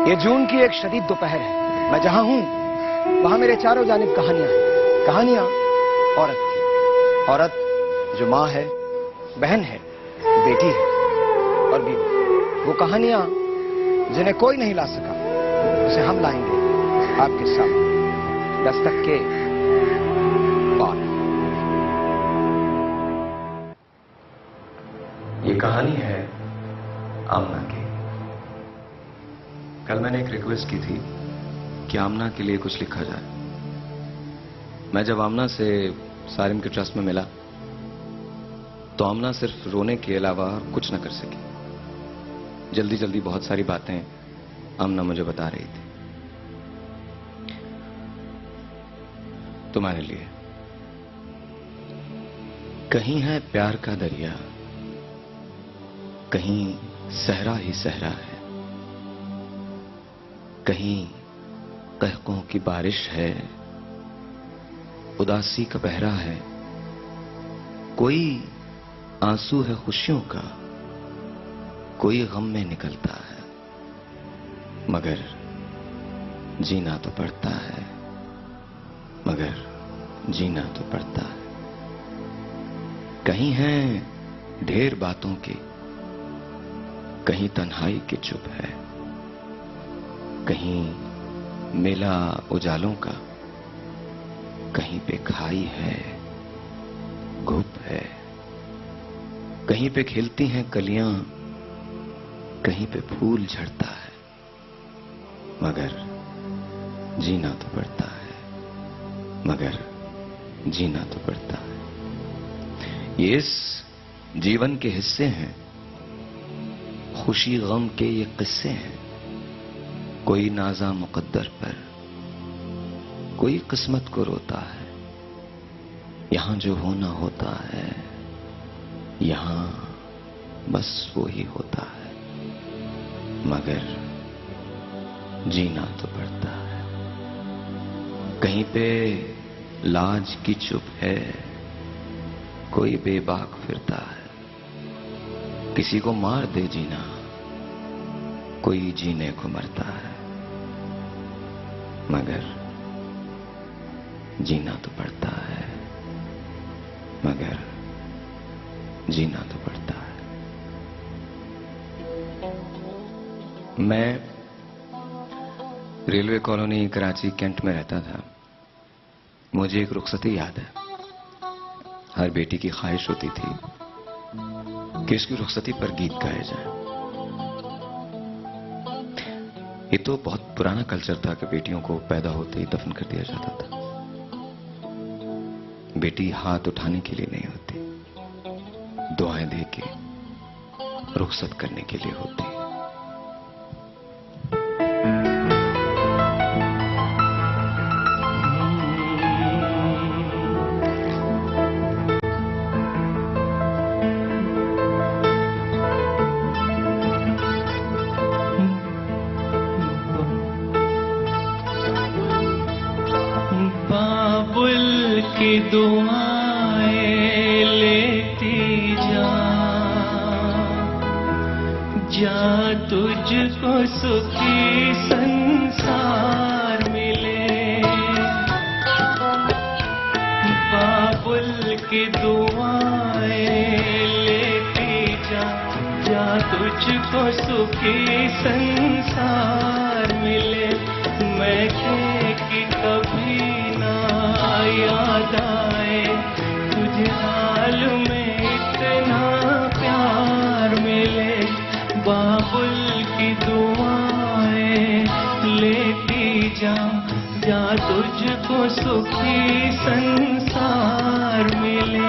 ये जून की एक शदीद दोपहर है। मैं जहां हूं वहां मेरे चारों जानिब कहानियां हैं। कहानियां औरत की। औरत जो मां है, बहन है, बेटी है और बीवी। वो कहानियां जिन्हें कोई नहीं ला सका, उसे हम लाएंगे आपके सामने दस्तक के बाद। ये कहानी है आमना की। कल मैंने एक रिक्वेस्ट की थी कि आमना के लिए कुछ लिखा जाए। मैं जब आमना से सारिम के ट्रस्ट में मिला तो आमना सिर्फ रोने के अलावा कुछ न कर सकी। जल्दी जल्दी बहुत सारी बातें आमना मुझे बता रही थी। तुम्हारे लिए। कहीं है प्यार का दरिया, कहीं सहरा ही सहरा है, कहीं कहकों की बारिश है, उदासी का बहरा है, कोई आंसू है खुशियों का, कोई गम में निकलता है, मगर जीना तो पड़ता है, मगर जीना तो पड़ता है। कहीं है ढेर बातों की, कहीं तन्हाई की चुप है, कहीं मेला उजालों का, कहीं पे खाई है, घुप है, कहीं पे खिलती हैं कलियां, कहीं पे फूल झड़ता है, मगर जीना तो पड़ता है, मगर जीना तो पड़ता है। ये इस जीवन के हिस्से हैं, खुशी गम के ये किस्से हैं। कोई नाज़ा मुकद्दर पर, कोई किस्मत को रोता है। यहां जो होना होता है, यहां बस वो ही होता है, मगर जीना तो पड़ता है। कहीं पे लाज की चुप है, कोई बेबाक फिरता है। किसी को मार दे जीना, कोई जीने को मरता है, मगर जीना तो पड़ता है, मगर जीना तो पड़ता है। मैं रेलवे कॉलोनी कराची कैंट में रहता था। मुझे एक रुखसती याद है। हर बेटी की ख्वाहिश होती थी कि उसकी रुखसती पर गीत गाए जाएं। ये तो बहुत पुराना कल्चर था कि बेटियों को पैदा होते ही दफन कर दिया जाता था। बेटी हाथ उठाने के लिए नहीं होती, दुआएं दे के रुखसत करने के लिए होती। की दुआएं लेती जा, जा तुझको सुखी संसार मिले। बाबुल की दुआएं लेती जा, जा तुझको सुखी संसार मिले। मैं कि कभी याद आए तुझे हाल में इतना प्यार मिले। बाबुल की दुआएं लेती जा, जा तुझको सुखी संसार मिले।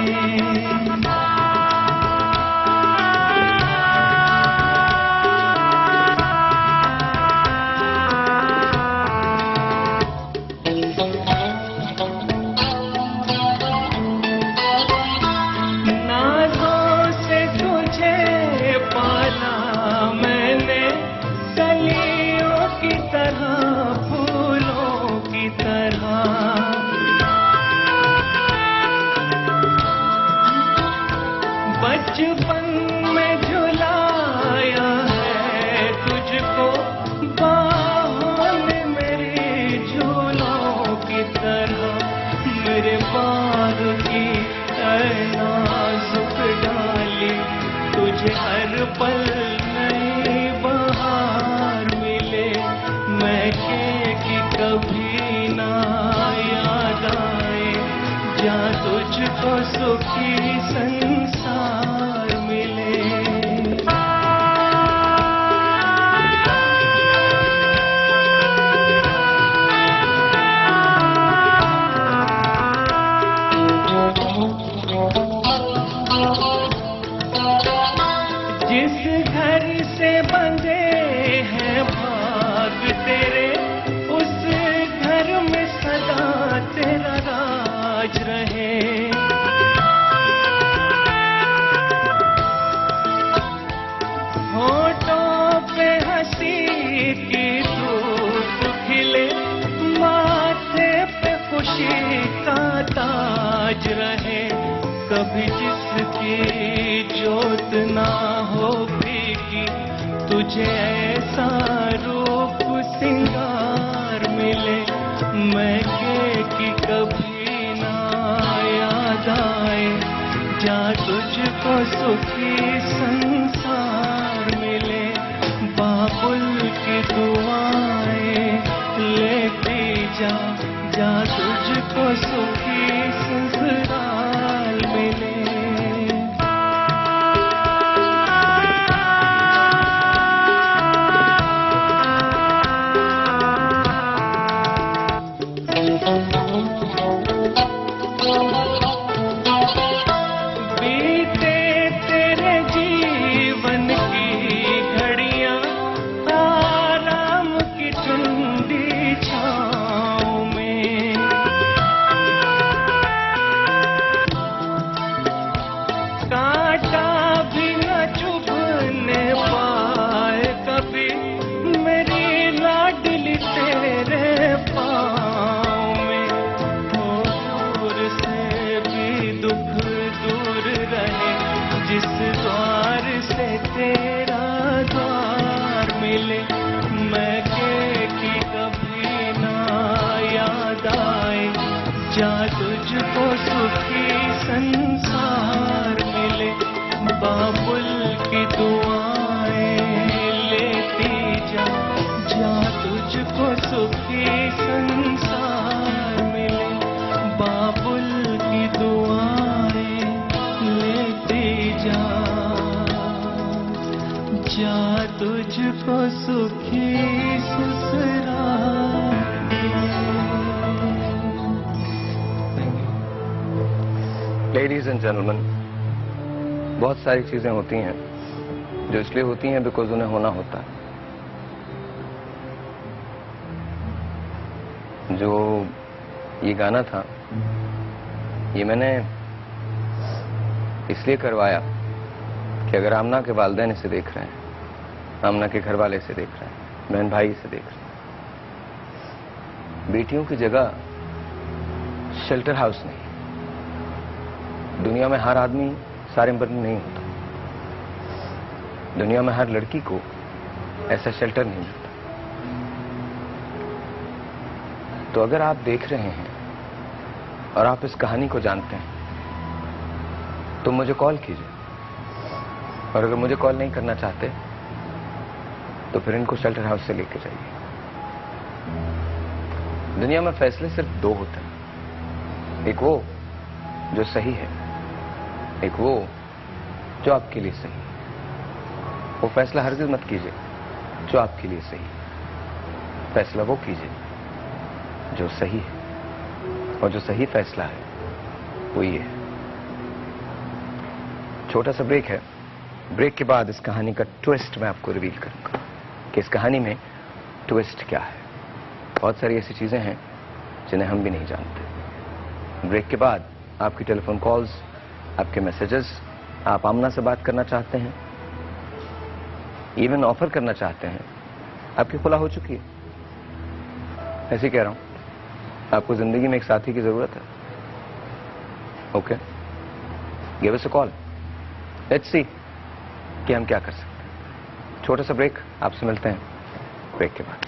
तुझको सुखी संसार मिले। जिस घर से बंधे हैं भाग तेरे, उस घर में सदा तेरा राज रहे। होठों पे हंसी की धूप खिले, माथे पे खुशी का ताज रहे। कभी जिसकी जोत ना हो फीकी, तुझे ऐसा रूप सिंगार मिले। मैं की कभी ना याद आए, जा तुझको सुखी संसार मिले। बाबुल की दुआएं लेती जा, जा तुझको सुखी ससुराल मिले। बीते तेरे जीवन की घड़ियां आराम की ठंडी छाँव में। कांटा भी न चुभने पाए कभी मेरी लाडली तेरे पाँव में। हो दूर से भी दुख दूर रहे, जिस द्वार से तेरा द्वार मिले। मैं की कभी ना याद आए, जा तुझको सुखी संसार मिले। बाबुल की दुआएं लेती जा, जा तुझको सुखी संसार मिले। बाबुल की दुआएं लेती जा, जा तुझको सुखी ससुराल मिले। लेडीज एंड जेंटलमैन, बहुत सारी चीजें होती हैं जो इसलिए होती हैं बिकॉज उन्हें होना होता है। जो ये गाना था, ये मैंने इसलिए करवाया कि अगर आमना के वालिदैन इसे देख रहे हैं, आमना के घर वाले इसे देख रहे हैं, बहन भाई इसे देख रहे हैं, बेटियों की जगह शेल्टर हाउस नहीं। दुनिया में हर आदमी सारे पर नहीं होता। दुनिया में हर लड़की को ऐसा शेल्टर नहीं मिलता। तो अगर आप देख रहे हैं और आप इस कहानी को जानते हैं तो मुझे कॉल कीजिए, और अगर मुझे कॉल नहीं करना चाहते तो फिर इनको शेल्टर हाउस से लेके जाइए। दुनिया में फैसले सिर्फ दो होते हैं, एक वो जो सही है, एक वो जो आपके लिए सही है। वो फैसला हरगिज़ मत कीजिए जो आपके लिए सही है, फैसला वो कीजिए जो सही है, और जो सही फैसला है वो ये है। छोटा सा ब्रेक है, ब्रेक के बाद इस कहानी का ट्विस्ट मैं आपको रिवील करूंगा कि इस कहानी में ट्विस्ट क्या है। बहुत सारी ऐसी चीजें हैं जिन्हें हम भी नहीं जानते। ब्रेक के बाद आपकी टेलीफोन कॉल्स, आपके मैसेजेस, आप आमना से बात करना चाहते हैं, इवन ऑफर करना चाहते हैं, आपकी खुला हो चुकी है। ऐसे ही कह रहा हूं, आपको जिंदगी में एक साथी की जरूरत है। Okay, give us a call, let's see कि हम क्या कर सकते हैं। छोटा सा ब्रेक, आपसे मिलते हैं ब्रेक के बाद।